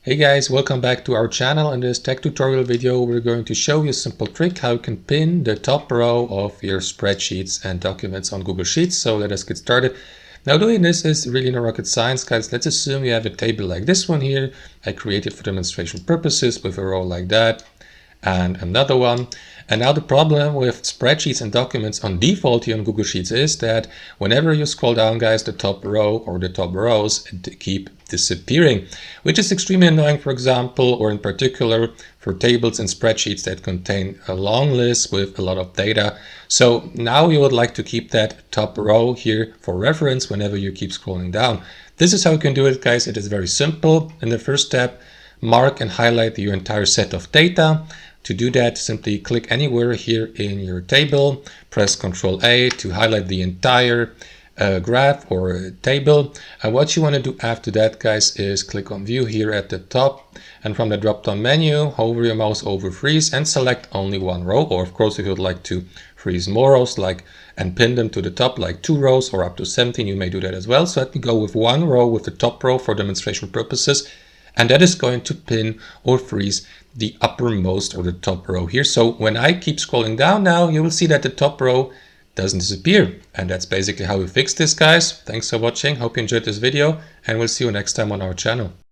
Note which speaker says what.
Speaker 1: Hey guys, welcome back to our channel. In this tech tutorial video, we're going to show you a simple trick how you can pin the top row of your spreadsheets and documents on Google Sheets. So let us get started. Now doing this is really no rocket science, guys. Let's assume you have a table like this one here. I created for demonstration purposes with a row like that and another one. And now the problem with spreadsheets and documents on default here on Google Sheets is that whenever you scroll down, guys, the top row or the top rows keep disappearing, which is extremely annoying, for example, or in particular for tables and spreadsheets that contain a long list with a lot of data. So now you would like to keep that top row here for reference whenever you keep scrolling down. This is how you can do it, guys. It is very simple. In the first step, mark and highlight your entire set of data. To do that, simply click anywhere here in your table, press Ctrl A to highlight the entire graph or table. And what you want to do after that, guys, is click on View here at the top, and from the drop-down menu, hover your mouse over Freeze and select only one row. Or of course, if you would like to freeze more rows and pin them to the top, like 2 rows or up to 17, you may do that as well. So let me go with 1 row with the top row for demonstration purposes. And that is going to pin or freeze the uppermost or the top row here. So when I keep scrolling down now, you will see that the top row doesn't disappear. And that's basically how we fix this, guys. Thanks for watching. Hope you enjoyed this video, and we'll see you next time on our channel.